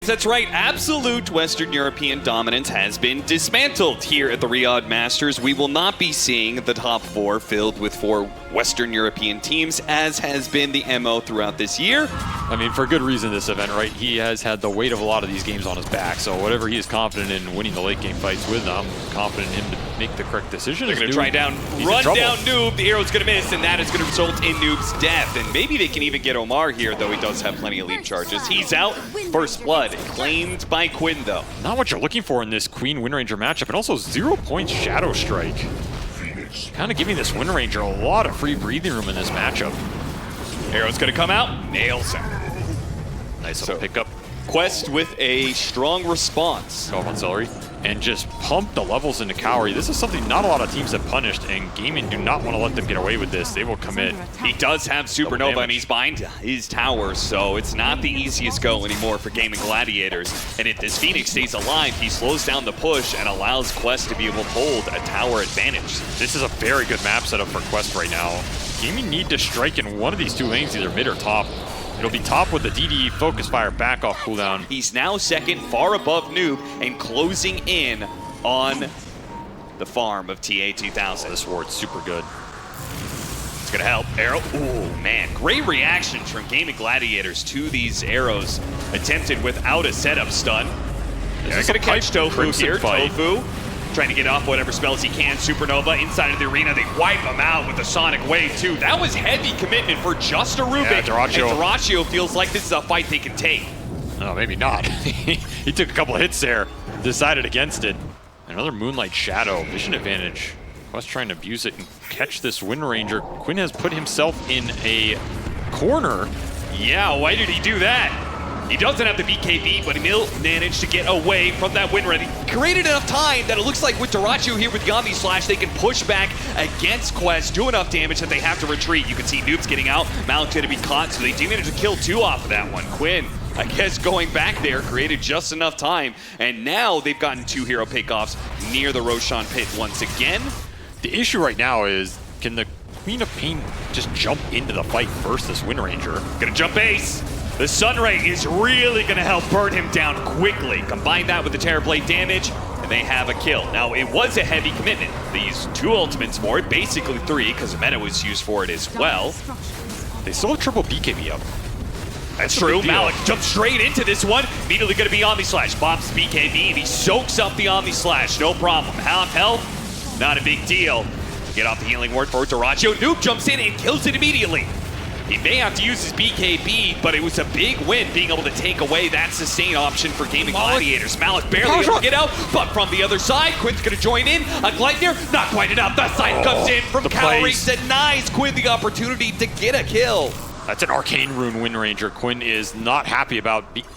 That's right, absolute Western European dominance has been dismantled here at the RIYADH Masters. We will not be seeing the top 4 filled with 4 Western European teams, as has been the MO throughout this year. I mean, for good reason this event, right? He has had the weight of a lot of these games on his back, so whatever he is confident in winning the late game fights with, I'm confident in him to make the correct decision. They're going to try down, run down Noob, the arrow's going to miss, and that is going to result in Noob's death. And maybe they can even get Omar here, though he does have plenty of lead charges. He's out, first blood. Claimed by Quinn, though. Not what you're looking for in this Queen Wind Ranger matchup, and also 0 points Shadow Strike. Kind of giving this Wind Ranger a lot of free breathing room in this matchup. Arrow's gonna come out, nails him. Nice little pickup. Quest with a strong response. Go on Celery. And just pump the levels into Cowrie. This is something not a lot of teams have punished, and GAIMIN do not want to let them get away with this. They will commit. He does have Supernova, and he's behind his tower, so it's not the easiest go anymore for GAIMIN Gladiators. And if this Phoenix stays alive, he slows down the push and allows Quest to be able to hold a tower advantage. This is a very good map setup for Quest right now. GAIMIN need to strike in one of these 2 lanes, either mid or top. It'll be top with the DD Focus Fire back off cooldown. He's now second, far above Noob, and closing in on the farm of TA2000. This ward's super good. It's gonna help. Arrow, ooh, man. Great reactions from GAIMIN Gladiators to these arrows attempted without a setup stun. They're gonna catch Tofu here. Tofu trying to get off whatever spells he can. Supernova inside of the arena. They wipe him out with the Sonic Wave, too. That was heavy commitment for just a Rubik. Yeah, Dyrachyo. And Dyrachyo feels like this is a fight they can take. Oh, maybe not. He took a couple of hits there, decided against it. Another Moonlight Shadow, vision advantage. Quest trying to abuse it and catch this Wind Ranger. Quinn has put himself in a corner. Yeah, why did he do that? He doesn't have the BKB, but he'll manage to get away from that Wind Ranger. Created enough time that it looks like with Dyrachyo here with the Omni Slash, they can push back against Quest, do enough damage that they have to retreat. You can see Noob's getting out, Malik's gonna be caught, so they do manage to kill 2 off of that one. Quinn, I guess going back there, created just enough time, and now they've gotten 2 hero pickoffs near the Roshan pit once again. The issue right now is, can the Queen of Pain just jump into the fight versus this Wind Ranger? Gonna jump ace. The Sunray is really gonna help burn him down quickly. Combine that with the Terrorblade damage, and they have a kill. Now, it was a heavy commitment. They used 2 ultimates for it, basically 3, because the meta was used for it as well. They still have triple BKB up. That's true. Malik jumps straight into this one. Immediately gonna be Omni Slash. Bob's BKB, and he soaks up the Omni Slash. No problem. Half health, not a big deal. Get off the healing word for Dyrachyo. Noob jumps in and kills it immediately. He may have to use his BKB, but it was a big win being able to take away that sustain option for GAIMIN Gladiators. Malik barely able to get out, but from the other side, Quinn's gonna join in. A Gleipnir, not quite enough. The side comes in from Cowrie, denies Quinn the opportunity to get a kill. That's an Arcane Rune Wind Ranger. Quinn is not happy about being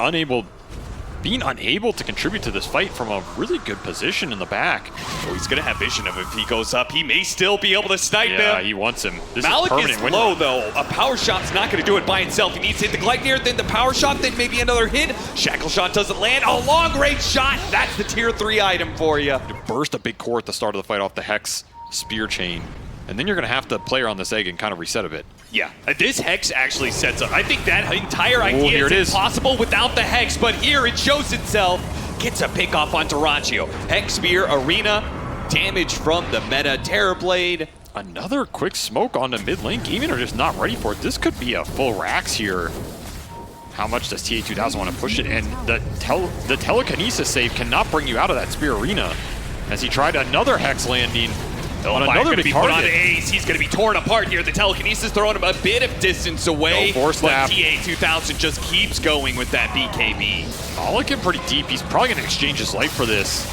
unable to contribute to this fight from a really good position in the back. Oh, he's gonna have vision of him. If he goes up, he may still be able to snipe him. Yeah, he wants him. This Malik is low, though. A power shot's not gonna do it by itself. He needs to hit the Gleipnir, then the power shot, then maybe another hit. Shackle shot doesn't land. A long-range shot. That's the tier 3 item for you. Burst a big core at the start of the fight off the Hex Spear Chain. And then you're gonna have to play around this egg and kind of reset a bit. Yeah, this Hex actually sets up. I think that entire idea is impossible without the Hex, but here it shows itself. Gets a pick off on Dyrachyo. Hex Spear, Arena, damage from the meta Terrorblade. Another quick smoke on the mid lane. GAIMIN are just not ready for it. This could be a full Rax here. How much does TA2000 want to push it? And the telekinesis save cannot bring you out of that Spear Arena. As he tried another Hex landing. On another big target. On ace. He's going to be torn apart here. The telekinesis throwing him a bit of distance away. No force snap. But TA2000 just keeps going with that BKB. Malik in pretty deep. He's probably going to exchange his life for this.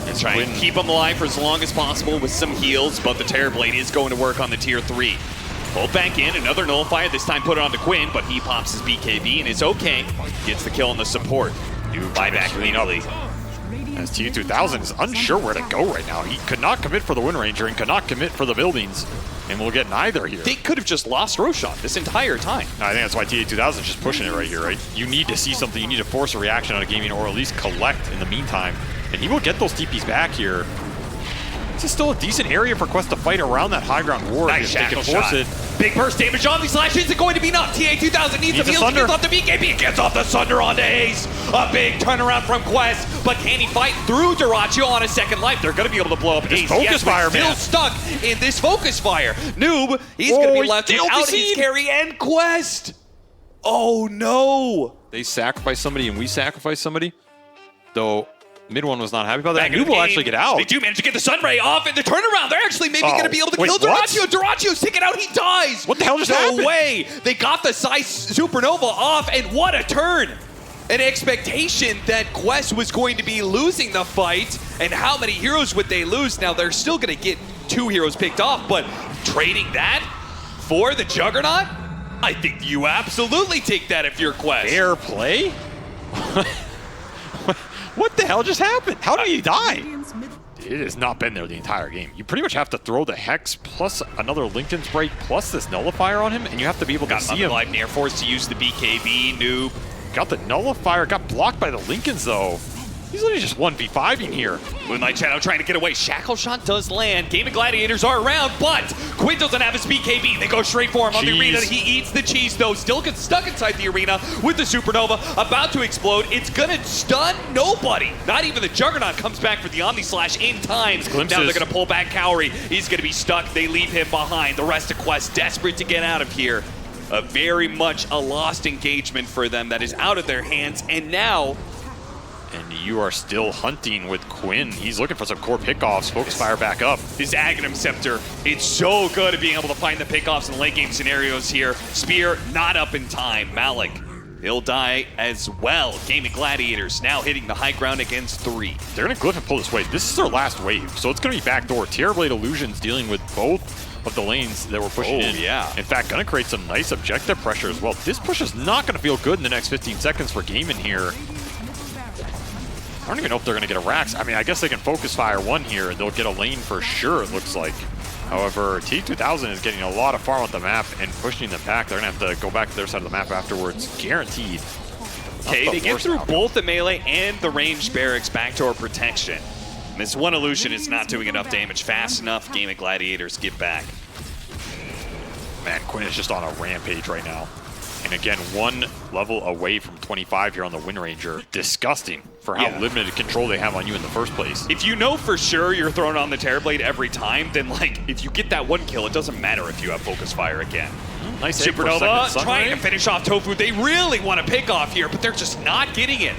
And try and keep him alive for as long as possible with some heals, but the Terrorblade is going to work on the tier 3. Pulled back in, another nullifier, this time put it on to Quinn, but he pops his BKB and it's okay. Gets the kill on the support. New buyback immediately. As TA2000 is unsure where to go right now. He could not commit for the Wind Ranger and could not commit for the buildings. And we'll get neither here. They could have just lost Roshan this entire time. No, I think that's why TA2000 is just pushing it right here, right? You need to see something. You need to force a reaction out of GAIMIN or at least collect in the meantime. And he will get those TPs back here. This is still a decent area for Quest to fight around that high ground ward. Nice if they can shackle force shot. it. Big burst damage on these slash. Is it going to be enough? TA2000 needs some heals. Gets off the BKB. Gets off the Sunder onto Ace. A big turnaround from Quest. But can he fight through Dyrachyo on a second life? They're going to be able to blow up Ace. Focus fire, still man. stuck in this focus fire. Noob, he's going to be left without his carry and Quest. Oh no. They sacrifice somebody and we sacrifice somebody. Though mid one was not happy about that. Noob will actually get out. They do manage to get the Sunray off in the turnaround. They're actually maybe going to be able to kill Dyrachyo. Dyrachyo's taken out. He dies. What the hell just happened? No way. They got the Sai Supernova off, and what a turn. An expectation that Quest was going to be losing the fight, and how many heroes would they lose? Now, they're still going to get 2 heroes picked off, but trading that for the Juggernaut? I think you absolutely take that if you're Quest. Fair play? What the hell just happened? How did he die? It has not been there the entire game. You pretty much have to throw the Hex plus another Linken's Break plus this Nullifier on him, and you have to be able to see him. Got Near Force to use the BKB, Noob. Got the Nullifier, got blocked by the Linken's though. He's literally just 1v5ing here. Moonlight Shadow trying to get away. Shackle shot does land. GAIMIN Gladiators are around, but Quinn doesn't have his BKB. They go straight for him on the arena. He eats the cheese though. Still gets stuck inside the arena with the Supernova about to explode. It's gonna stun nobody. Not even the Juggernaut comes back for the Omni Slash in time. Now they're gonna pull back Cowrie. He's gonna be stuck. They leave him behind. The rest of Quest desperate to get out of here. A very much a lost engagement for them that is out of their hands, and now and you are still hunting with Quinn. He's looking for some core pickoffs. Focus fire back up. His Aghanim Scepter, it's so good at being able to find the pickoffs in late game scenarios here. Spear not up in time. Malik, he'll die as well. GAIMIN Gladiators now hitting the high ground against 3. They're going to glyph and pull this wave. This is their last wave, so it's going to be backdoor. Terrorblade Illusions dealing with both of the lanes that we're pushing in. Yeah. In fact, going to create some nice objective pressure as well. This push is not going to feel good in the next 15 seconds for GAIMIN here. I don't even know if they're going to get a Rax. I mean, I guess they can focus fire one here, and they'll get a lane for sure, it looks like. However, T2000 is getting a lot of farm on the map and pushing them back. They're going to have to go back to their side of the map afterwards, guaranteed. Okay, they get through both the melee and the ranged barracks backdoor protection. This one illusion is not doing enough damage fast enough. GAIMIN Gladiators get back. Man, Quinn is just on a rampage right now. And again, 1 level away from 25 here on the Wind Ranger. Disgusting for how limited control they have on you in the first place. If you know for sure you're throwing on the Terrorblade every time, then like if you get that 1 kill, it doesn't matter if you have Focus Fire again. Nice Supernova trying to finish off Tofu. They really want to pick off here, but they're just not getting it.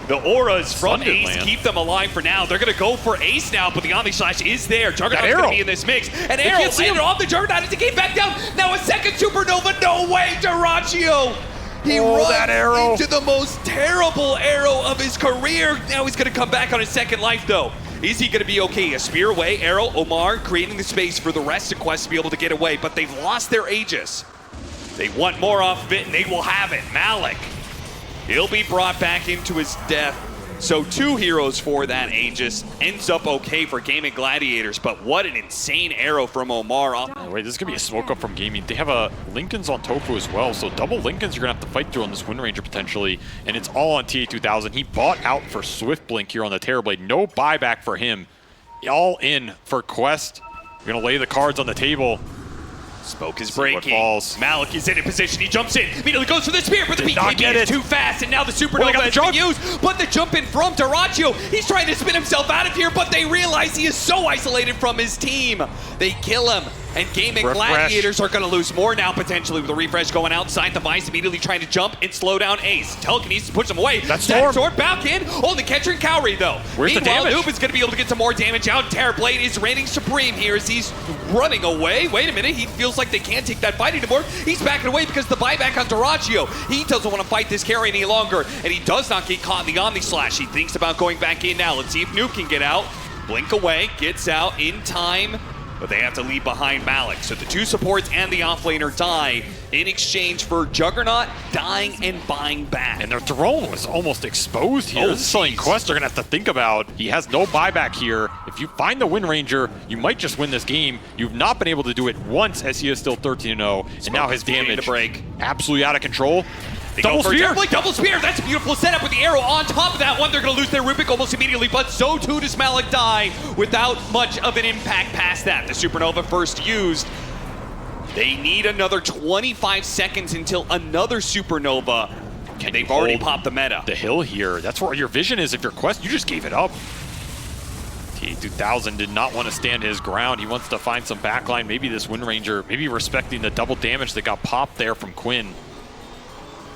The auras from Ace keep them alive for now. They're going to go for Ace now, but the Omni Slash is there. Juggernaut's going to be in this mix. And Arrow landed off the Juggernaut as he came back down. Now a second Supernova. No way, Dyrachyo. He runs into the most terrible arrow of his career. Now he's going to come back on his second life, though. Is he going to be okay? A spear away. Arrow, Omar creating the space for the rest of Quest to be able to get away, but they've lost their Aegis. They want more off of it, and they will have it. Malik. He'll be brought back into his death. So 2 heroes for that Aegis. Ends up okay for GAIMIN Gladiators, but what an insane arrow from Omar. Oh, wait, this is going to be a smoke up from GAIMIN. They have a Linken's on Tofu as well, so double Linken's you're going to have to fight through on this Wind Ranger potentially, and it's all on TA2000. He bought out for Swift Blink here on the Terrorblade. No buyback for him. All in for Quest. We're going to lay the cards on the table. Smoke is breaking. Malik is in position. He jumps in. Immediately goes for the spear, but the BKB is too fast. And now the Supernova has been used. But the jump in from Dyrachyo. He's trying to spin himself out of here, but they realize he is so isolated from his team. They kill him. And GAIMIN Gladiators are going to lose more now, potentially, with the refresh going outside the Vice, immediately trying to jump and slow down Ace. Telekinesis puts him away. That's Storm. Sword back in. Only catcher and Cowrie, though. Where's the damage? Noob is going to be able to get some more damage out. Terrorblade is reigning supreme here as he's running away. Wait a minute. He feels like they can't take that fight anymore. He's backing away because the buyback on Dyrachyo. He doesn't want to fight this carry any longer, and he does not get caught in the Omni Slash. He thinks about going back in now. Let's see if Noob can get out. Blink away. Gets out in time. But they have to leave behind Malik. So the 2 supports and the offlaner die in exchange for Juggernaut dying and buying back. And their throne was almost exposed here. This is something Quest are going to have to think about. He has no buyback here. If you find the Wind Ranger, you might just win this game. You've not been able to do it once as he is still 13-0. And now his damage absolutely out of control. They double go for spear. double spear. That's a beautiful setup with the arrow on top of that one. They're going to lose their Rubik almost immediately, but so too does Malik die without much of an impact past that. The Supernova first used. They need another 25 seconds until another Supernova. And they've already popped the meta. The hill here. That's where your vision is. If your quest, you just gave it up. TA2000 did not want to stand his ground. He wants to find some backline. Maybe this Wind Ranger, maybe respecting the double damage that got popped there from Quinn.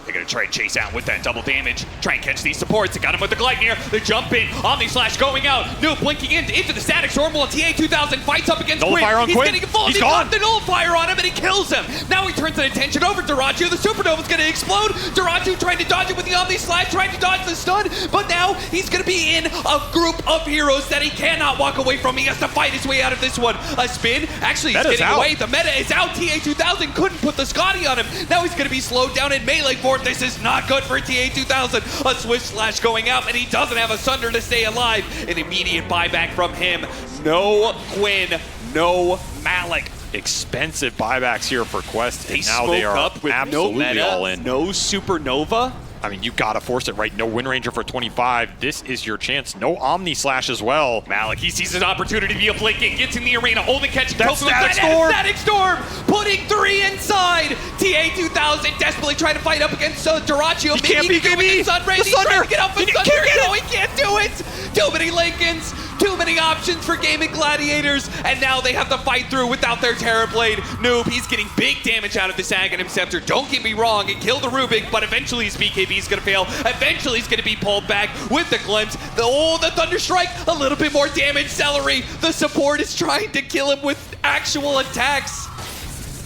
They're going to try and chase out with that double damage. Try and catch these supports. They got him with the Gleipnir. The jump in. Omni Slash going out. Noob blinking into the static storm while TA2000 fights up against Quinn. Nullifier on He's Quinn. getting full. He's gone. The Nullifier on him and he kills him. Now he turns the attention over to Durachu. The Supernova's going to explode. Durachu trying to dodge it with the Omni Slash, trying to dodge the stun. But now he's going to be in a group of heroes that he cannot walk away from. He has to fight his way out of this one. A spin. Actually, he's getting away. The meta is out. TA2000 couldn't put the Scotty on him. Now he's going to be slowed down in melee for it. This is not good for TA2000. A Swift Slash going out, and he doesn't have a Sunder to stay alive. An immediate buyback from him. No Quinn, no Malik. Expensive buybacks here for Quest, and now spoke they are up with absolutely no meta, all in. No Supernova. I mean, you gotta force it, right? No Wind Ranger for 25. This is your chance. No Omni Slash as well. Malik, he sees his opportunity via flanking, gets in the arena, only catching That's Static Storm. Static Storm, putting 3 inside. TA2000 desperately trying to fight up against Durachu. He can't beat me. He's trying to get up with Thunder. No, he can't do it. Too many Lincolns. Too many options for GAIMIN GLADIATORS, and now they have to fight through without their Terror Blade. Noob, he's getting big damage out of this Aghanim Scepter. Don't get me wrong, it killed the Rubik, but eventually his BKB is going to fail. Eventually he's going to be pulled back with the Glimpse. The Thunder Strike, a little bit more damage. Celery, the support is trying to kill him with actual attacks.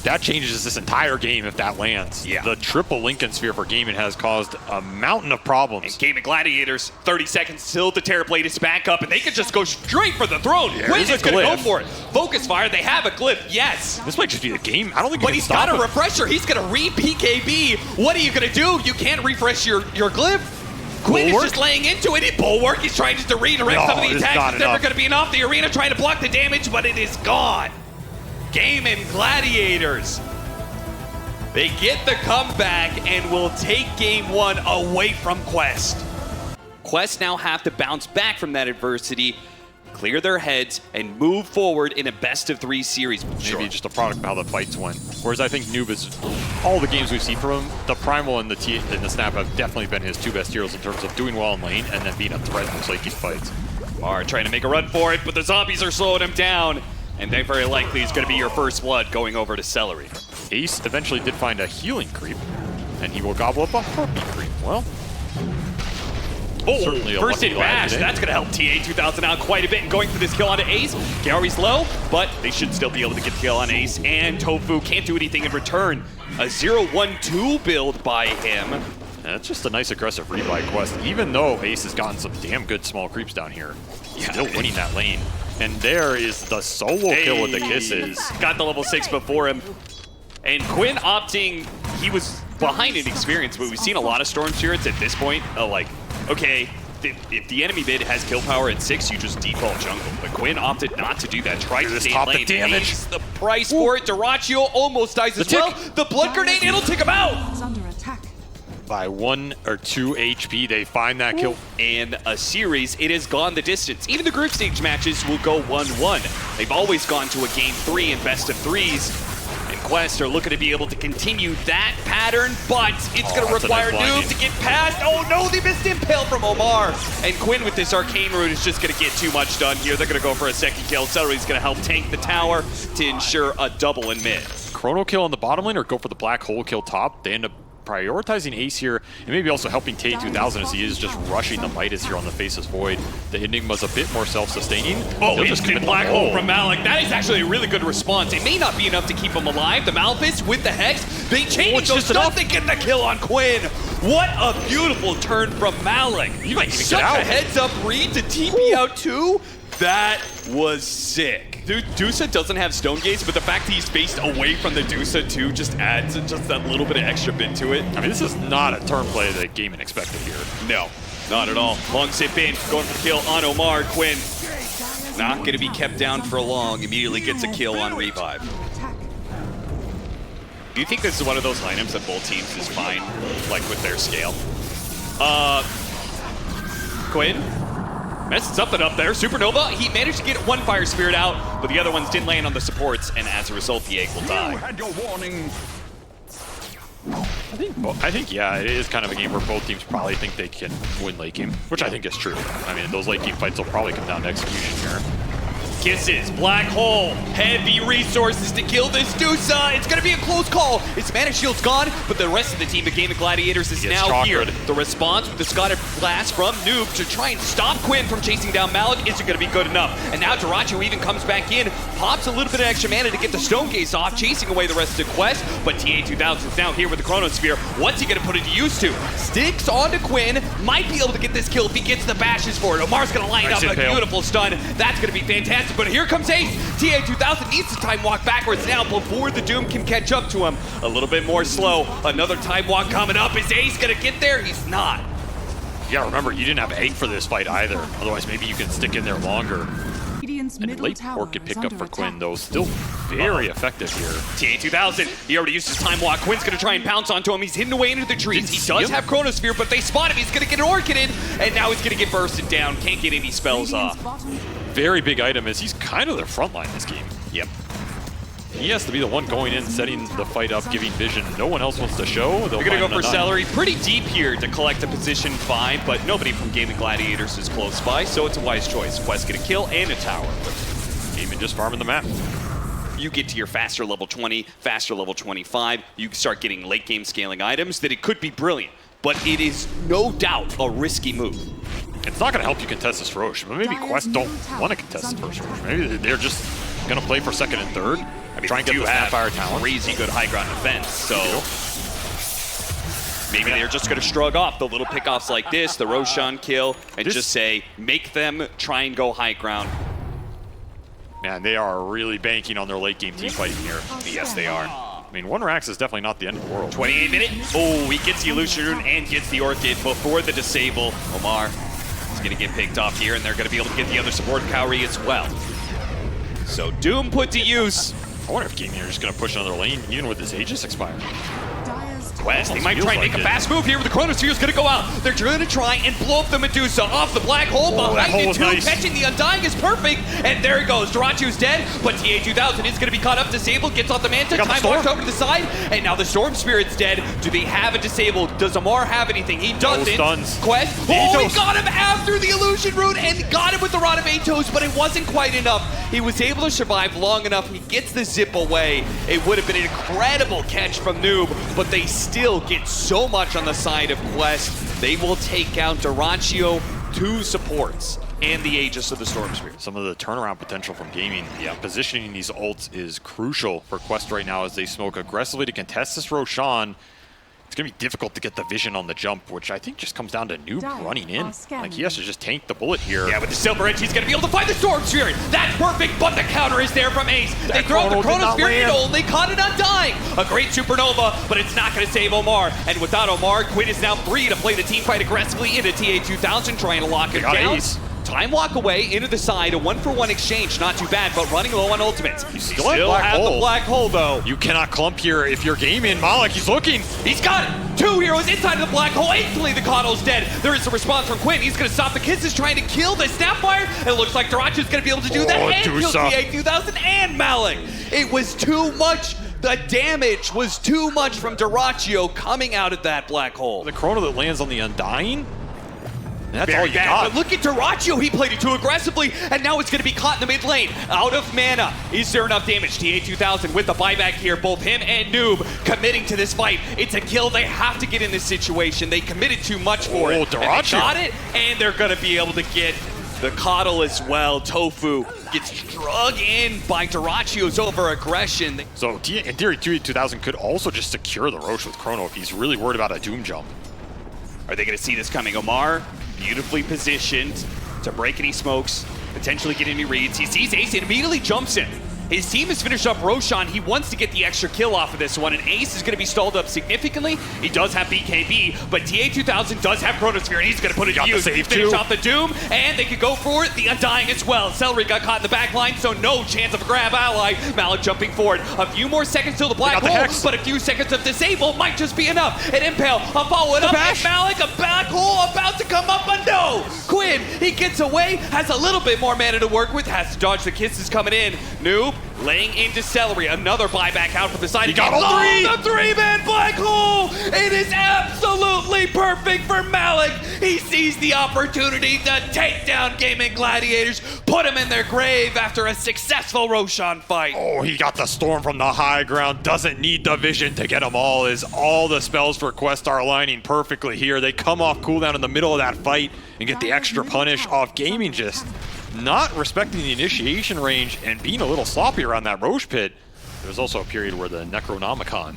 That changes this entire game if that lands. Yeah. The triple Lincoln Sphere for GAIMIN has caused a mountain of problems. And GAIMIN GLADIATORS, 30 seconds till the Terror Blade is back up, and they can just go straight for the throne. Quinn is going to go for it. Focus Fire, they have a glyph, yes. This might just be the game. I don't think. But he's got a refresher. He's going to re-PKB. What are you going to do? You can't refresh your glyph. Quinn is just laying into it. Bulwark, he's trying just to redirect some of the attacks. It's never going to be enough. The arena trying to block the damage, but it is gone. GAIMIN GLADIATORS. They get the comeback and will take game 1 away from Quest. Quest now have to bounce back from that adversity, clear their heads, and move forward in a best-of-3 series. Maybe just a product of how the fights went. Whereas I think Noob is, all the games we've seen from him, the Primal and the Snap have definitely been his 2 best heroes in terms of doing well in lane and then being a threat in those late game fights. Are trying to make a run for it, but the zombies are slowing him down. And that very likely is going to be your first blood going over to Celery. Ace eventually did find a healing creep, and he will gobble up a heartbeat creep. Well, certainly a first lucky hit bash. today. That's going to help TA2000 out quite a bit and going for this kill onto Ace. Gary's low, but they should still be able to get the kill on Ace. And Tofu can't do anything in return. A 0-1-2 build by him. That's just a nice aggressive rebuy Quest, even though Ace has gotten some damn good small creeps down here. Still winning that lane. And there is the solo kill with the kisses. Got the level 6 before him. And Quinn opting, he was behind in experience, but we've seen a lot of Storm Spirits at this point. Like, okay, if the enemy mid has kill power at 6, you just default jungle. But Quinn opted not to do that. Tried to stay in lane. Damage. Pays the price for it. Durachu almost dies as well. The blood grenade, it'll take him out. By 1 or 2 HP, they find that kill. And a series, it has gone the distance. Even the group stage matches will go 1-1. They've always gone to a game 3 in best-of-3s. And Quest are looking to be able to continue that pattern, but it's going to require Noob to get past. Oh no, they missed Impale from Omar. And Quinn with this Arcane Root is just going to get too much done here. They're going to go for a second kill. Celery's going to help tank the tower to ensure a double in mid. Chrono kill on the bottom lane or go for the black hole kill top. They end up prioritizing Ace here, and maybe also helping TA2000 as he is just rushing the Midas here on the Faceless Void. The Enigma's a bit more self-sustaining. Oh, instant black hole from Malik. That is actually a really good response. It may not be enough to keep him alive. The Malphus with the Hex, they change those stuff. They get the kill on Quinn. What a beautiful turn from Malik. You might even Such get out. a heads-up read to TP out too. That was sick. Dude, Dusa doesn't have Stone Gaze, but the fact that he's faced away from the Dusa too just adds just that little bit of extra bit to it. I mean, this is not a turn play that GAIMIN expected here. No, not at all. Long zip in, going for the kill on Omar. Quinn not going to be kept down for long. Immediately gets a kill on Revive. Do you think this is one of those lineups that both teams is fine, like with their scale? Quinn messed something up there. Supernova, he managed to get one Fire Spirit out, but the other ones didn't land on the supports, and as a result, the egg will die. You had your warning. I think, yeah, it is kind of a game where both teams probably think they can win late game, which I think is true. I mean, those late game fights will probably come down to execution here. Kisses, Black Hole, heavy resources to kill this Dusa. It's going to be a close call. Its mana shield's gone, but the rest of the team at GAIMIN Gladiators is now here. The response with the Scottish Blast from Noob to try and stop Quinn from chasing down Malik isn't going to be good enough. And now Duracho even comes back in, pops a little bit of extra mana to get the Stone Gaze off, chasing away the rest of the quest. But TA2000 is now here with the Chronosphere. What's he going to put it to use to? Sticks onto Quinn, might be able to get this kill if he gets the bashes for it. Omar's going to line up a beautiful stun. That's going to be fantastic. But here comes Ace. TA2000 needs to time walk backwards now before the Doom can catch up to him. A little bit more slow. Another time walk coming up. Is Ace going to get there? He's not. You gotta remember, you didn't have egg for this fight either. Otherwise, maybe you can stick in there longer. And late Orchid pickup for Quinn, though, still very effective here. TA2000, he already used his time walk. Quinn's gonna try and pounce onto him. He's hidden away into the trees. He does have Chronosphere, but they spot him. He's gonna get an Orchid in, and now he's gonna get bursted down. Can't get any spells off. Very big item is he's kind of their front line this game. Yep. He has to be the one going in, setting the fight up, giving vision. No one else wants to show. They're gonna go for Celery pretty deep here to collect a position 5, but nobody from GAIMIN Gladiators is close by, so it's a wise choice. Quest get a kill and a tower. GAIMIN just farming the map. You get to your faster level 20, faster level 25, you start getting late game scaling items that it could be brilliant, but it is no doubt a risky move. It's not going to help you contest this Roche, but maybe Quest don't want to contest the first Roche. Maybe they're just going to play for second and third. I mean, try and get the Snapfire talent. Crazy good high ground defense, so maybe they're just going to shrug off the little pickoffs like this, the Roshan kill, and just say, make them try and go high ground. Man, they are really banking on their late game team fighting here. Yes, they are. I mean, one Rax is definitely not the end of the world. 28 minutes. Oh, he gets the Illusion Rune and gets the Orchid before the disable. Omar is going to get picked off here, and they're going to be able to get the other support Kaori as well. So Doom put to use. I wonder if GAIMIN are just going to push another lane, even with this Aegis expiring. Quest, they might try and make a fast move here, but the Chronosphere is going to go out. They're going to try and blow up the Medusa off the Black Hole behind it too. Nice. Catching the Undying is perfect, and there it goes. Duracho's dead, but TA2000 is going to be caught up, disabled, gets off the Manta, time walks over to the side, and now the Storm Spirit's dead. Do they have a disabled? Does Amar have anything? He doesn't. Quest, oh, he got him after the Illusion Rune and got him with the Rod of Atos, but it wasn't quite enough. He was able to survive long enough. He gets the zip away. It would have been an incredible catch from Noob, but they still get so much on the side of Quest. They will take out Duracho, 2 supports, and the Aegis of the Storm Spirit. Some of the turnaround potential from GAIMIN. Yeah, positioning these ults is crucial for Quest right now as they smoke aggressively to contest this Roshan. It's going to be difficult to get the vision on the jump, which I think just comes down to Noob running in. Like, he has to just tank the bullet here. Yeah, with the Silver Edge, he's going to be able to find the Storm Spirit. That's perfect, but the counter is there from Ace. They throw the Chronosphere, it only caught it Undying. A great Supernova, but it's not going to save Omar. And without Omar, Quinn is now free to play the team fight aggressively into TA2000, trying to lock it down. Ace. Time walk away into the side, a 1-for-1 exchange, not too bad, but running low on ultimates. You still have the Black Hole, though. You cannot clump here if you're GAIMIN. Malik, he's looking. He's got it. 2 heroes inside of the Black Hole. Instantly, the Coddle's dead. There is a response from Quinn. He's going to stop the Kisses, trying to kill the Snapfire. And it looks like Duracho's going to be able to do that and kill TA2000 and Malik. It was too much. The damage was too much from Duracho coming out of that Black Hole. The Chrono that lands on the Undying. That's very all you bad, got. but look at Duracho, he played it too aggressively, and now it's going to be caught in the mid lane. Out of mana. Is there enough damage? TA2000 with the buyback here, both him and Noob committing to this fight. It's a kill they have to get in this situation. They committed too much for it. Duracho. And they got it, and they're going to be able to get the Coddle as well. Tofu gets drug in by Duracho's over-aggression. So in theory, TA2000 could also just secure the Roche with Chrono if he's really worried about a Doom jump. Are they going to see this coming? Omar, beautifully positioned to break any smokes, potentially get any reads. He sees Ace and immediately jumps in. His team has finished up Roshan. He wants to get the extra kill off of this one, and Ace is going to be stalled up significantly. He does have BKB, but TA2000 does have Chronosphere, and he's going to put it to use. Finish off the Doom, and they could go for it. The Undying as well. Celery got caught in the back line, so no chance of a grab ally. Malik jumping forward. A few more seconds till the black hole, but a few seconds of disable might just be enough. An Impale, a follow it up, and Malik, a back hole about to come up, but no! Quinn, he gets away, has a little bit more mana to work with, has to dodge the kisses coming in. Noob laying into Celery, another buyback out from the side. He got all three! The three-man black hole! It is absolutely perfect for Malik. He sees the opportunity to take down Gaming Gladiators, put them in their grave after a successful Roshan fight. Oh, he got the storm from the high ground. Doesn't need the vision to get them all. Is all the spells for Quest are aligning perfectly here. They come off cooldown in the middle of that fight and get the extra punish off Gaming, just not respecting the initiation range and being a little sloppy around that Roche pit. There's also a period where the Necronomicon.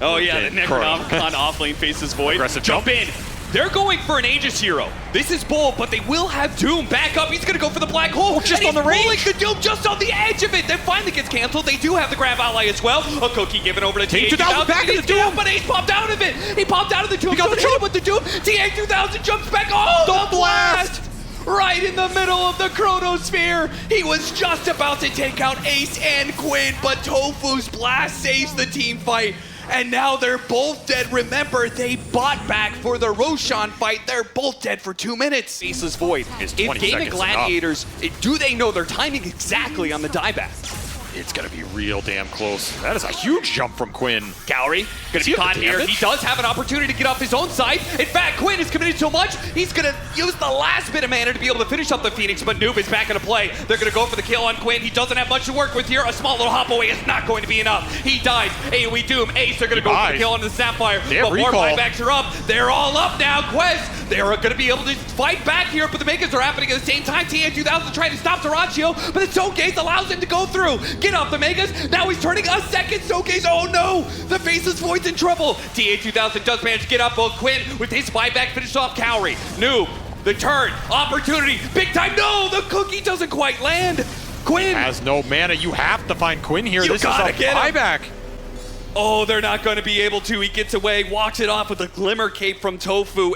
Oh yeah, the Necronomicon offlane faces Void. Aggressive jump in. They're going for an Aegis hero. This is bold, but they will have Doom back up. He's gonna go for the black hole. Just on the range. The Doom just on the edge of it. Then finally gets canceled. They do have the grab ally as well. A cookie given over to TA2000. Back in the Doom. But Ace popped out of it. He popped out of the Doom. He got the jump with the Doom. TA2000 jumps back. Oh, the blast! Right in the middle of the Chronosphere. He was just about to take out Ace and Quinn, but Tofu's blast saves the team fight. And now they're both dead. Remember, they bought back for the Roshan fight. They're both dead for 2 minutes. Faceless Void. Is If 20 Gaming seconds Gladiators, do they know their timing exactly on the dieback? It's gonna be real damn close. That is a huge jump from Quinn. Calorie gonna be caught here. He does have an opportunity to get off his own side. In fact, Quinn is committed so much, he's gonna use the last bit of mana to be able to finish up the Phoenix, but Noob is back into play. They're gonna go for the kill on Quinn. He doesn't have much to work with here. A small little hop away is not going to be enough. He dies. AoE Doom. Ace, they're gonna go for the kill on the Sapphire. But more buybacks are up. They're all up now. Quest, they're gonna be able to fight back here, but the makers are happening at the same time. TA2000 trying to stop Duraccio, but the Showcase allows him to go through. Get off the Megas. Now he's turning a second Showcase. Oh no! The Faceless Void's in trouble. TA2000 does manage to get up. Well, Quinn with his buyback finished off Cowrie. Noob, the turn, opportunity, big time. No, the cookie doesn't quite land. Quinn has no mana. You have to find Quinn here. This is a buyback. Oh, they're not going to be able to. He gets away, walks it off with a Glimmer Cape from Tofu.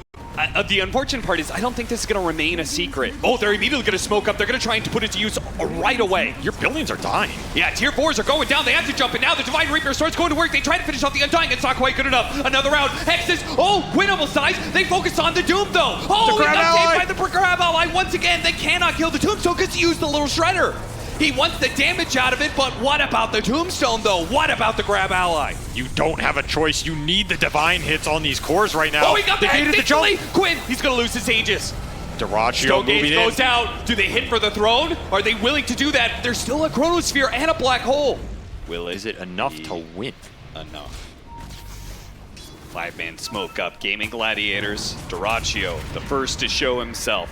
The unfortunate part is I don't think this is going to remain a secret. Oh, they're immediately going to smoke up. They're going to try and put it to use right away. Your buildings are dying. Yeah, tier 4s are going down. They have to jump in now. The Divine Reaper starts going to work. They try to finish off the Undying. It's not quite good enough. Another round. Hexes. Oh, Quinn almost dies. They focus on the Doom, though. Oh, he got saved by the grab ally. Once again, they cannot kill the Tombstone because he used the little Shredder. He wants the damage out of it, but what about the Tombstone, though? What about the grab ally? You don't have a choice. You need the divine hits on these cores right now. Oh, he got the hit the jump. Quinn, he's going to lose his Aegis. Duraccio moving goes out. Do they hit for the throne? Are they willing to do that? There's still a Chronosphere and a black hole. Is it enough to win? Enough. 5-man smoke up. Gaming Gladiators. Duraccio, the first to show himself.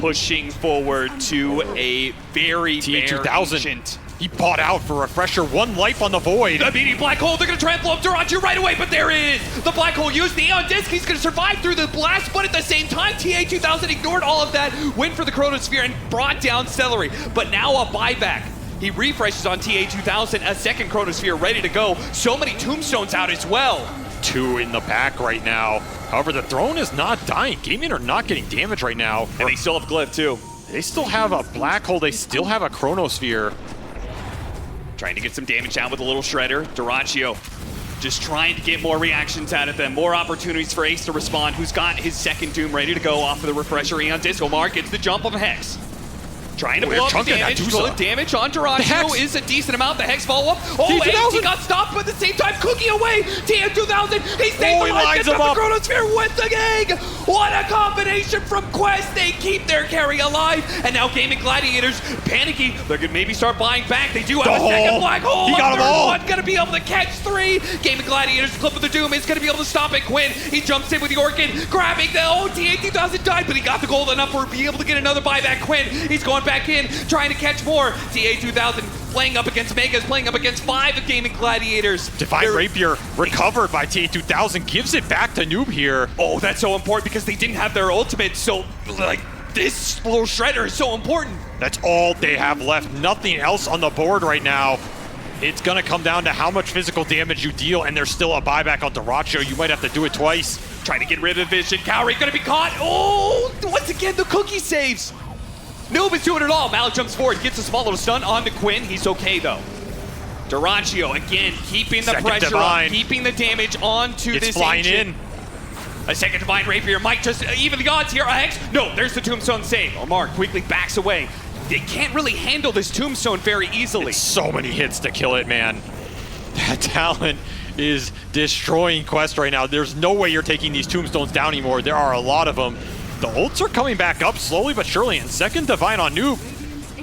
Pushing forward to a very TA2000. He bought out for Refresher. 1 life on the Void. The meaty black hole. They're going to try and blow up Duraccio right away, but there it is. The black hole used the Aeon Disc. He's going to survive through the blast, but at the same time, TA2000 ignored all of that, went for the Chronosphere, and brought down Celery. But now a buyback. He refreshes on TA2000, a second Chronosphere ready to go. So many Tombstones out as well. 2 in the back right now. However, the throne is not dying. Gaming are not getting damage right now. And they still have Glyph, too. They still have a black hole. They still have a Chronosphere. Trying to get some damage down with a little Shredder. Duraccio just trying to get more reactions out of them. More opportunities for Ace to respond, who's got his second Doom ready to go off of the Refresher. Aeon Disc. Omar gets the jump of a Hex. Trying to blow up damage. Good damage on Duraccio is a decent amount. The Hex follow-up. Oh, Ace, he got stopped, but at the same time, Cookie away. TA2000, he stays alive, gets up the Chronosphere with the gang. What a combination from Quest. They keep their carry alive. And now Gaming Gladiators, panicky. They're going to maybe start buying back. They do have a second black hole. He got them all. One going to be able to catch 3. Gaming Gladiators, Clip of the Doom is going to be able to stop it. Quinn, he jumps in with the Orchid, grabbing the, TA2000 died, but he got the gold enough for be able to get another buyback. Quinn, he's going back in, trying to catch more. TA2000 playing up against Megas, playing up against 5 of Gaming Gladiators. Divine Rapier recovered by TA2000, gives it back to Noob here. Oh, that's so important because they didn't have their ultimate, so like this little shredder is so important. That's all they have left. Nothing else on the board right now. It's going to come down to how much physical damage you deal, and there's still a buyback on Duracho. You might have to do it twice. Trying to get rid of vision. Cowrie going to be caught. Oh, once again, the cookie saves. Noob is doing it all. Malik jumps forward, gets a small little stun on the Quinn. He's okay, though. Duracho, again, keeping the pressure on, keeping the damage onto this flying ancient. in. A second Divine Rapier might just even the odds here. A Hex. No, there's the Tombstone save. Omar quickly backs away. They can't really handle this Tombstone very easily. It's so many hits to kill it, man. That talent is destroying Quest right now. There's no way you're taking these Tombstones down anymore. There are a lot of them. The ults are coming back up slowly but surely. And second Divine on Noob.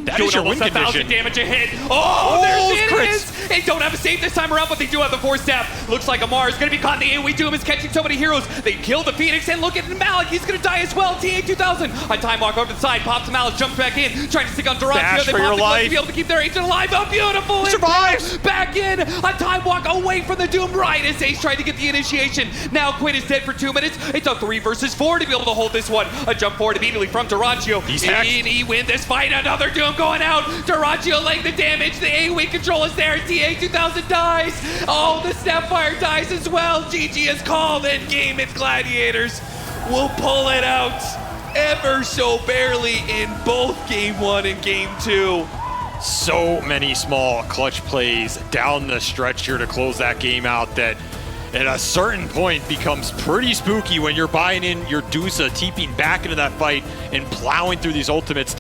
That is your win condition. 1,000 damage a hit. Oh, there's it is. They don't have a save this time around, but they do have the force step. Looks like Amar is going to be caught in the AoE. Doom is catching so many heroes. They kill the Phoenix, and look at Malik. He's going to die as well. TA2000. A time walk over to the side. Pops Malik, jumps back in, trying to stick on Duracho. They pop the glove to be able to keep their agent alive. Oh, beautiful. Survives. Back in. A time walk away from the Doom right as Ace tried to get the initiation. Now Quinn is dead for 2 minutes. It's a 3 versus 4 to be able to hold this one. A jump forward immediately from Duracho. He win this fight. Another Doom going out. Duracho laying the damage. The AoE control is there. TA2000 dies. Oh, the Snapfire dies as well. GG is called, and GAIMIN Gladiators will pull it out ever so barely in both Game 1 and Game 2. So many small clutch plays down the stretch here to close that game out that at a certain point becomes pretty spooky when you're buying in your Dusa, TPing back into that fight and plowing through these ultimates.